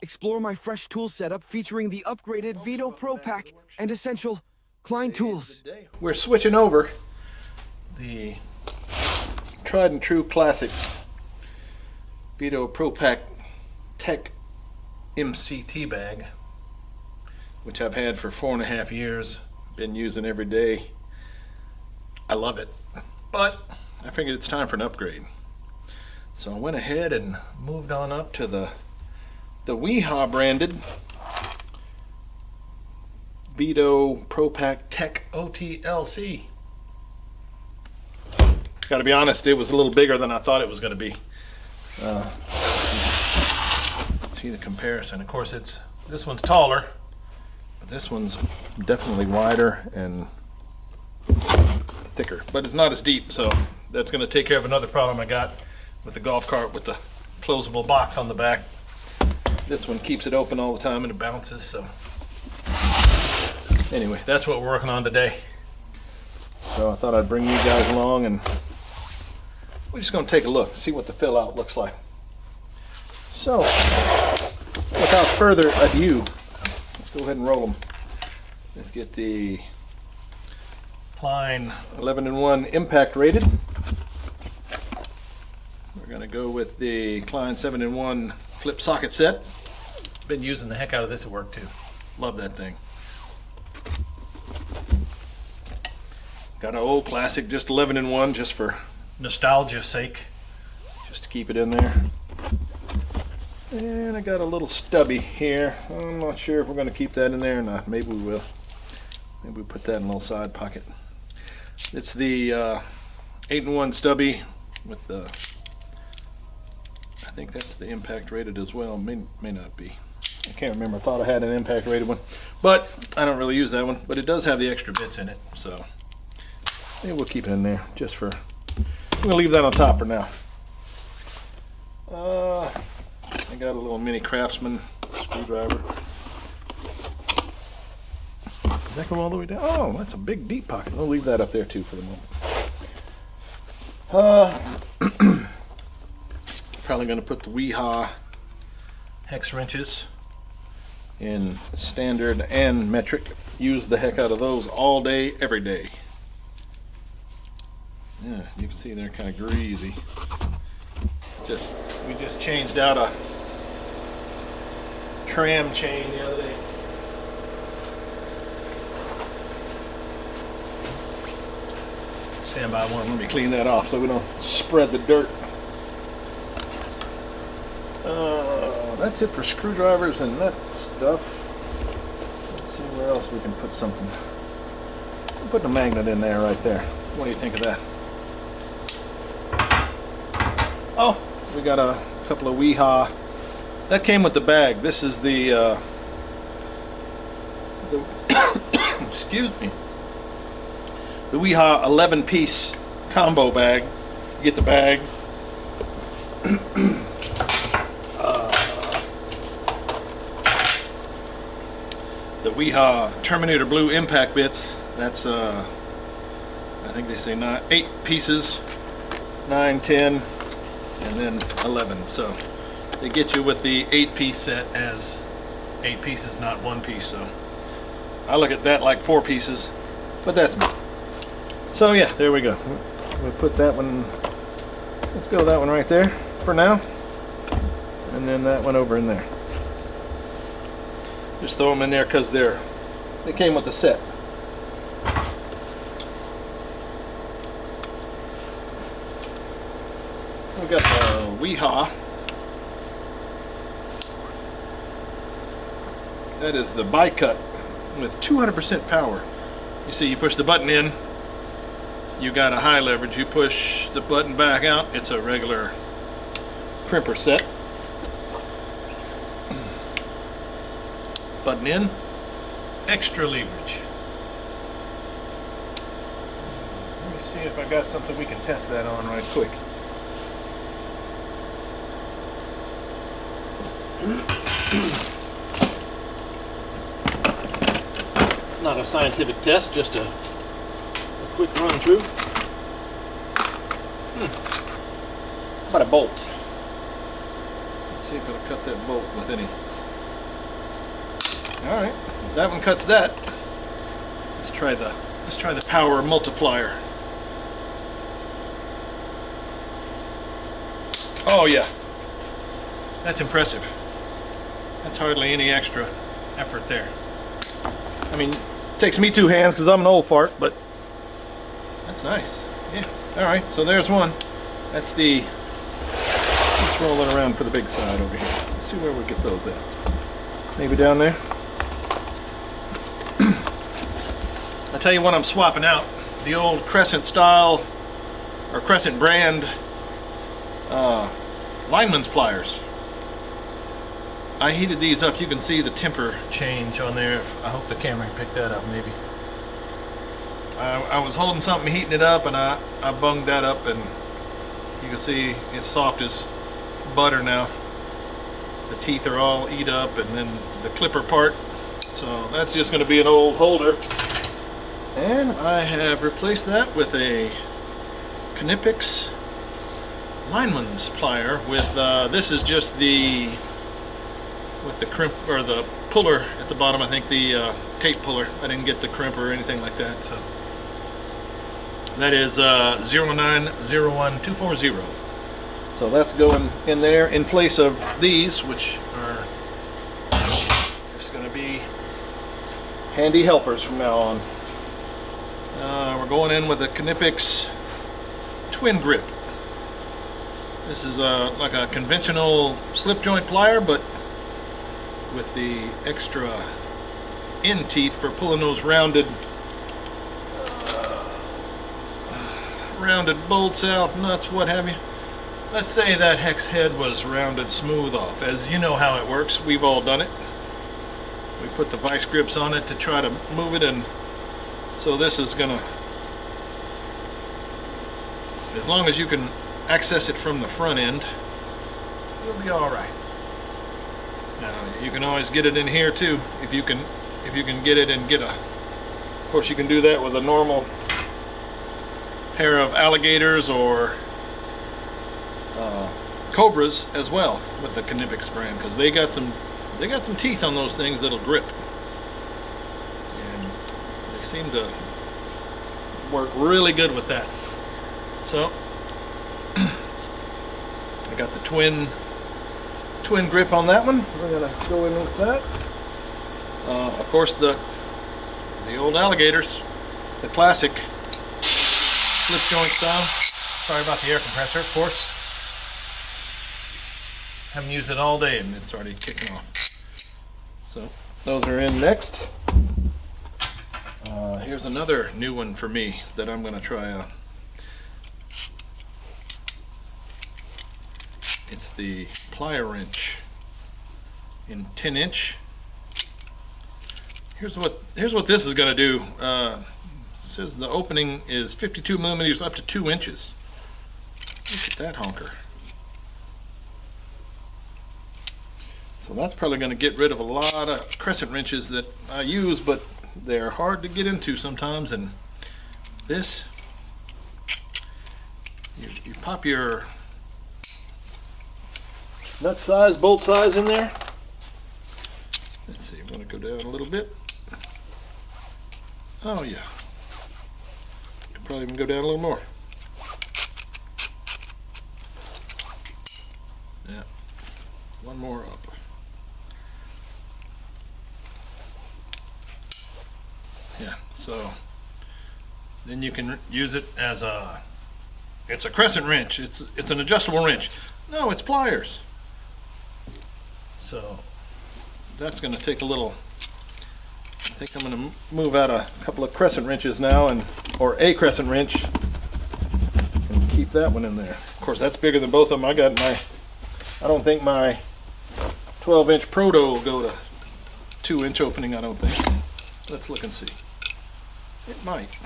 Explore my fresh tool setup featuring the upgraded Vito Pro Pack and essential Klein tools. We're switching over the tried and true classic Vito Pro Pack Tech MCT bag, which I've had for 4.5 years, been using every day. I love it, but I figured it's time for an upgrade. So I went ahead and moved on up to the Wiha branded Vito Pro Pack Tech OTLC. Gotta be honest, it was a little bigger than I thought it was gonna be. See the comparison. Of course, this one's taller, but this one's definitely wider and thicker, but it's not as deep, so that's gonna take care of another problem I got with the golf cart with the closable box on the back. This one keeps it open all the time and it bounces, so anyway, that's what we're working on today. So I thought I'd bring you guys along and we're just going to take a look, see what the fill out looks like. So without further ado, let's go ahead and roll them. Let's get the Klein 11-in-1 impact rated. We're going to go with the Klein 7-in-1 flip socket set. Been using the heck out of this at work too. Love that thing. Got an old classic, just 11-in-1, just for nostalgia's sake, just to keep it in there. And I got a little stubby here. I'm not sure if we're going to keep that in there or not. Maybe we will. Maybe we put that in a little side pocket. It's the 8-in-1 stubby with the, I think that's the impact rated as well. May not be. I can't remember. I thought I had an impact rated one, but I don't really use that one. But it does have the extra bits in it, so maybe we'll keep it in there just for. I'm gonna leave that on top for now. I got a little mini Craftsman screwdriver. Does that come all the way down? Oh, that's a big deep pocket. I'll leave that up there too for the moment. Probably gonna put the Wiha hex wrenches in standard and metric. Use the heck out of those all day, every day. Yeah, you can see they're kind of greasy. We just changed out a tram chain the other day. Stand by one. Let me clean that off so we don't spread the dirt. That's it for screwdrivers and that stuff. Let's see where else we can put something. I'll put the magnet in there right there. What do you think of that? Oh, we got a couple of Wiha. That came with the bag. This is the excuse me, the Wiha 11-piece combo bag. You get the bag. The Wiha Terminator Blue impact bits. That's I think they say 8 pieces, 9, 10. And then 11. So they get you with the 8-piece set as 8 pieces, not 1 piece. So I look at that like 4 pieces, but that's me. So yeah, there we go. We'll put that one. Let's go with that one right there for now, and then that one over in there. Just throw them in there because they came with the set. We got the Wiha. That is the bi-cut with 200% power. You see, you push the button in, you got a high leverage. You push the button back out, it's a regular crimper set. Button in, extra leverage. Let me see if I got something we can test that on right quick. Not a scientific test, just a quick run through. How about a bolt? Let's see if it'll cut that bolt with any All right, that one cuts that. Let's try the power multiplier. Oh yeah, that's impressive. That's hardly any extra effort there. I mean, it takes me 2 hands because I'm an old fart, but that's nice. Yeah. All right, so there's one. That's the. Let's roll it around for the big side over here. Let's see where we get those at. Maybe down there. I'll tell you what I'm swapping out. The old Crescent style or Crescent brand lineman's pliers. I heated these up. You can see the temper change on there. I hope the camera can pick that up maybe. I was holding something, heating it up, and I bunged that up, and you can see it's soft as butter now. The teeth are all eat up, and then the clipper part. So that's just going to be an old holder. And I have replaced that with a Knipex lineman's plier with this is just the with the crimp or the puller at the bottom. I think the tape puller. I didn't get the crimp or anything like that. So that is 0901240. So that's going in there in place of these, which are just going to be handy helpers from now on. We're going in with a Knipex twin grip. This is like a conventional slip joint plier, but with the extra end teeth for pulling those rounded bolts out, nuts, what have you. Let's say that hex head was rounded smooth off. As you know how it works, we've all done it. We put the vice grips on it to try to move it, and so this is gonna, as long as you can access it from the front end, you'll be all right. Now you can always get it in here too if you can get it and get a. Of course, you can do that with a normal pair of alligators or cobras as well with the Knipex brand, because they got some teeth on those things that'll grip, and they seem to work really good with that. So I got the twin grip on that one. We're gonna go in with that. Of course, the old alligators, the classic slip joint style. Sorry about the air compressor, of course. Haven't used it all day and it's already kicking off. So those are in next. Here's another new one for me that I'm gonna try out. It's the plier wrench in 10-inch. Here's what this is going to do. It says the opening is 52 millimeters up to 2 inches. Look at that honker. So that's probably going to get rid of a lot of crescent wrenches that I use, but they're hard to get into sometimes. And this, you pop your nut size, bolt size in there. Let's see, I'm going to go down a little bit. Oh yeah. Can probably even go down a little more. Yeah. One more up. Yeah, so then you can use it as a, it's a crescent wrench. It's an adjustable wrench. No, it's pliers. So that's going to take a little. I think I'm going to move out a couple of crescent wrenches now, or a crescent wrench, and keep that one in there. Of course, that's bigger than both of them. I don't think my 12-inch Proto will go to 2-inch opening. I don't think. Let's look and see. It might.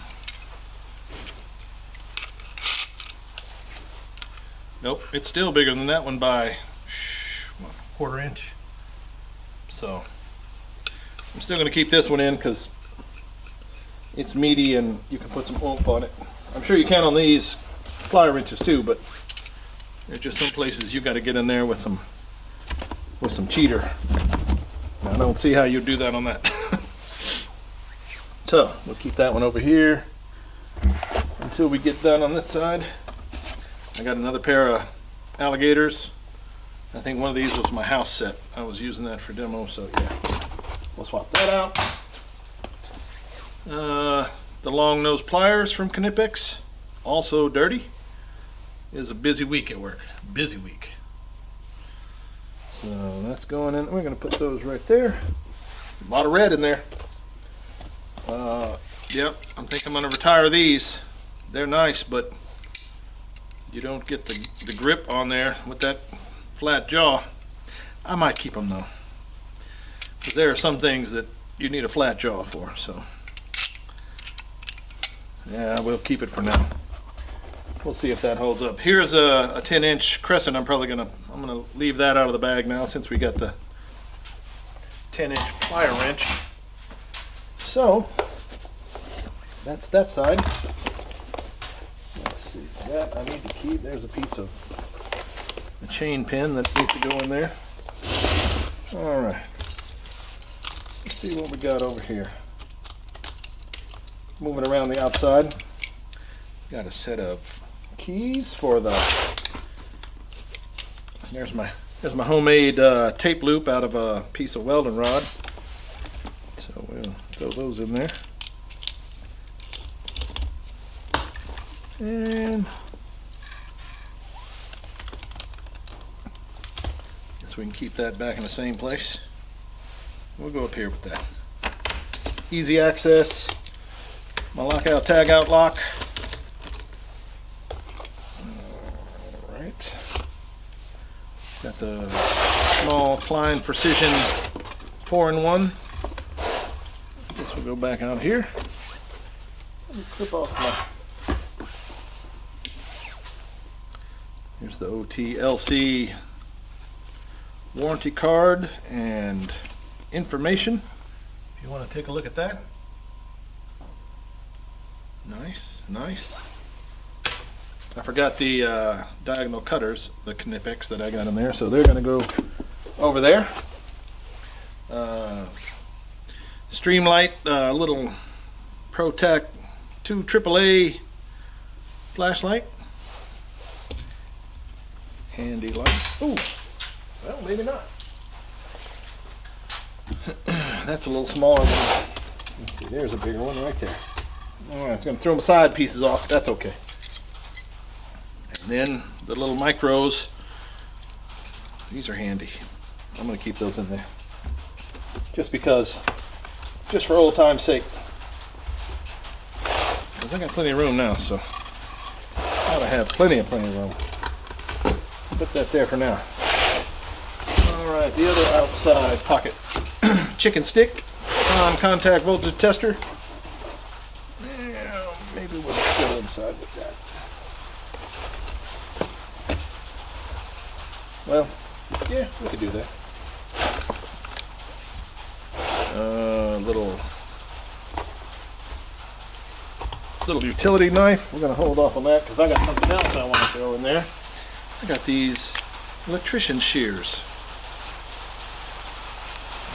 Nope, it's still bigger than that one by 1/4 inch. So I'm still going to keep this one in because it's meaty and you can put some oomph on it. I'm sure you can on these plier wrenches too, but there's just some places you got to get in there with some cheater. I don't see how you do that on that. So we'll keep that one over here until we get done on this side. I got another pair of alligators. I think one of these was my house set. I was using that for demo, so yeah. We'll swap that out. The long nose pliers from Knipex, also dirty. It is a busy week at work. Busy week. So that's going in. We're going to put those right there. A lot of red in there. Yep, I think I'm going to retire these. They're nice, but you don't get the grip on there with that flat jaw. I might keep them though, because there are some things that you need a flat jaw for. So yeah, we'll keep it for now. We'll see if that holds up. Here's a 10-inch crescent. I'm gonna leave that out of the bag now since we got the 10-inch plier wrench. So that's that side. Let's see, that I need to keep. There's a piece of the chain pin that needs to go in there. All right. Let's see what we got over here. Moving around the outside. Got a set of keys for the. There's my homemade tape loop out of a piece of welding rod. So we'll throw those in there. And guess we can keep that back in the same place. We'll go up here with that. Easy access. My lockout tag out lock. Alright. Got the small Klein Precision 4-in-1. Guess we'll go back out here. Let me clip off my. Here's the OTLC warranty card and information. If you want to take a look at that. Nice, nice. I forgot the diagonal cutters, the Knipex that I got in there, so they're going to go over there. Streamlight, little ProTac 2 AAA flashlight. Handy light. Ooh, well, maybe not. That's a little smaller one. Let's see, there's a bigger one right there. All right, it's going to throw my side pieces off. That's okay. And then the little micros. These are handy. I'm going to keep those in there. Just because, just for old time's sake. Because I got plenty of room now, so I ought to have plenty of room. Put that there for now. Alright, the other outside pocket. Chicken stick, contact voltage tester. Yeah, maybe we'll go inside with that. Well, yeah, we could do that. Little utility knife. We're going to hold off on that because I got something else I want to throw in there. I got these Electrician shears.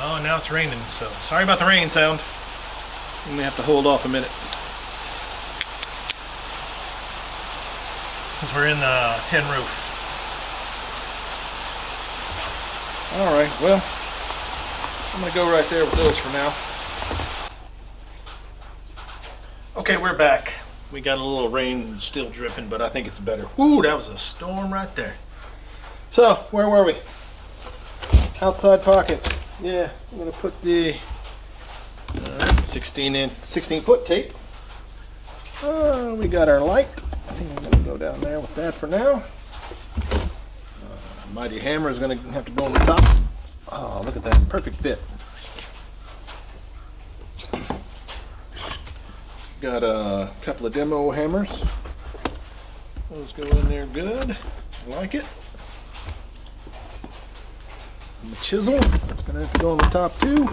Oh, now it's raining, so sorry about the rain sound. We may have to hold off a minute. Because we're in the tin roof. Alright, well, I'm going to go right there with those for now. Okay, we're back. We got a little rain still dripping, but I think it's better. Woo, that was a storm right there. So, where were we? Outside pockets. Yeah, I'm going to put the 16-foot tape. We got our light. I think I'm going to go down there with that for now. Mighty hammer is going to have to go on the top. Oh, look at that. Perfect fit. Got a couple of demo hammers. Those go in there good. I like it. And the chisel, that's going to have to go on the top too.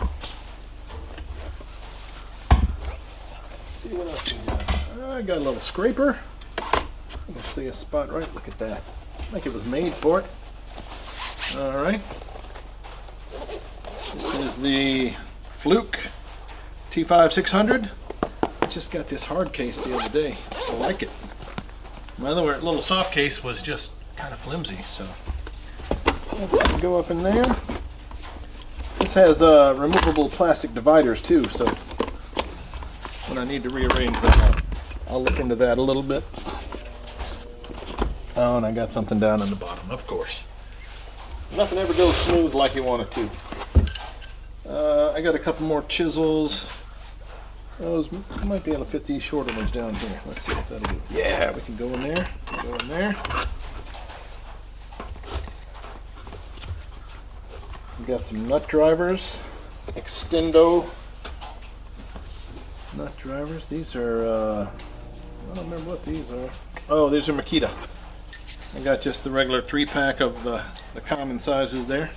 Let's see what else we got. I got a little scraper. I can see a spot right. Look at that. I think it was made for it. Alright. This is the Fluke T5-600. I just got this hard case the other day. I like it. My other little soft case was just kind of flimsy, so let's go up in there. This has removable plastic dividers too, so when I need to rearrange that, I'll look into that a little bit. Oh, and I got something down in the bottom, of course. Nothing ever goes smooth like you want it to. I got a couple more chisels. Those might be able to fit these shorter ones down here. Let's see what that'll do. Yeah, we can go in there. Go in there. We got some nut drivers. Extendo nut drivers. These are, I don't remember what these are. Oh, these are Makita. I got just the regular 3-pack of the common sizes there.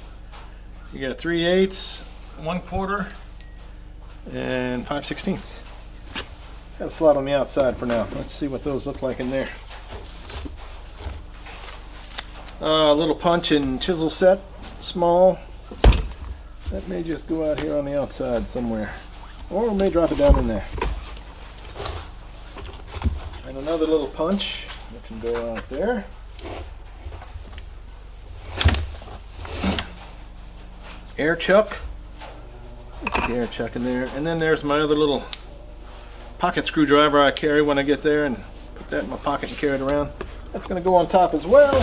You got 3/8, 1/4, and 5/16. Got a slot on the outside for now. Let's see what those look like in there. A little punch and chisel set, small. That may just go out here on the outside somewhere, or we may drop it down in there. And another little punch that can go out there. Air chuck. Put the air chuck in there. And then there's my other little pocket screwdriver I carry when I get there, and put that in my pocket and carry it around. That's going to go on top as well.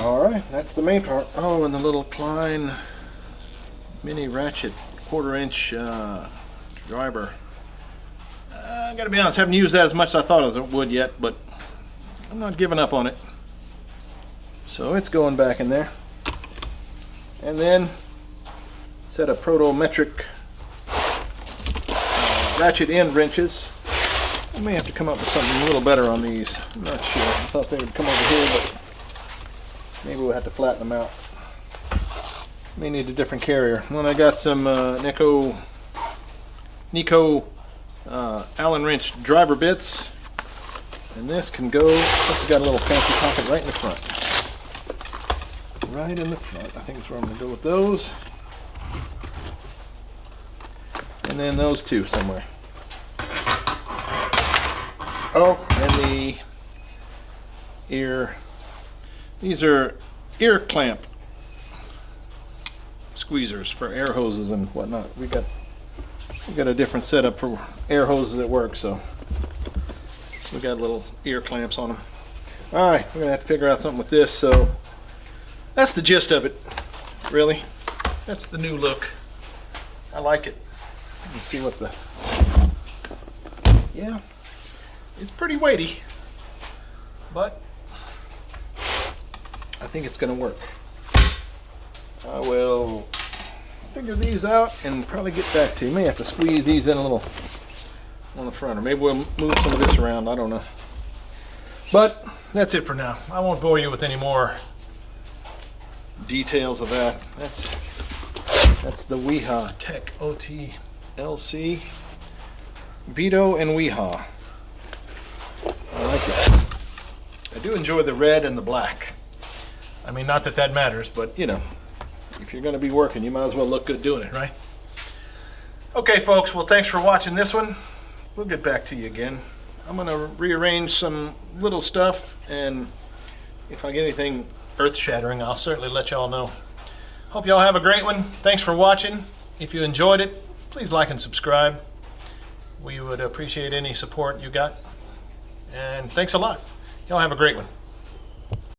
Alright, that's the main part. Oh, and the little Klein mini ratchet 1/4-inch driver. I gotta be honest, haven't used that as much as I thought I would yet, but I'm not giving up on it. So it's going back in there. And then set of protometric ratchet end wrenches. I may have to come up with something a little better on these. I'm not sure. I thought they would come over here, but maybe we'll have to flatten them out. May need a different carrier. Then I got some Nico Allen wrench driver bits, and this can go. This has got a little fancy pocket right in the front. Right in the front. I think is where I'm going to go with those. And then those two somewhere. Oh, and the ear. These are ear clamp squeezers for air hoses and whatnot. We got a different setup for air hoses at work, so we got little ear clamps on them. All right, we're gonna have to figure out something with this. So that's the gist of it, really. That's the new look. I like it. Let's see what the. Yeah, it's pretty weighty, but I think it's going to work. I will figure these out and probably get back to you. May have to squeeze these in a little on the front, or maybe we'll move some of this around. I don't know. But that's it for now. I won't bore you with any more details of that. That's the Wiha Tech OTLC. Vito and Wiha. I like it. I do enjoy the red and the black. I mean, not that that matters, but you know, if you're going to be working, you might as well look good doing it, right? Okay, folks, well, thanks for watching this one. We'll get back to you again. I'm going to rearrange some little stuff, and if I get anything earth-shattering, I'll certainly let y'all know. Hope y'all have a great one. Thanks for watching. If you enjoyed it, please like and subscribe. We would appreciate any support you got. And thanks a lot. Y'all have a great one.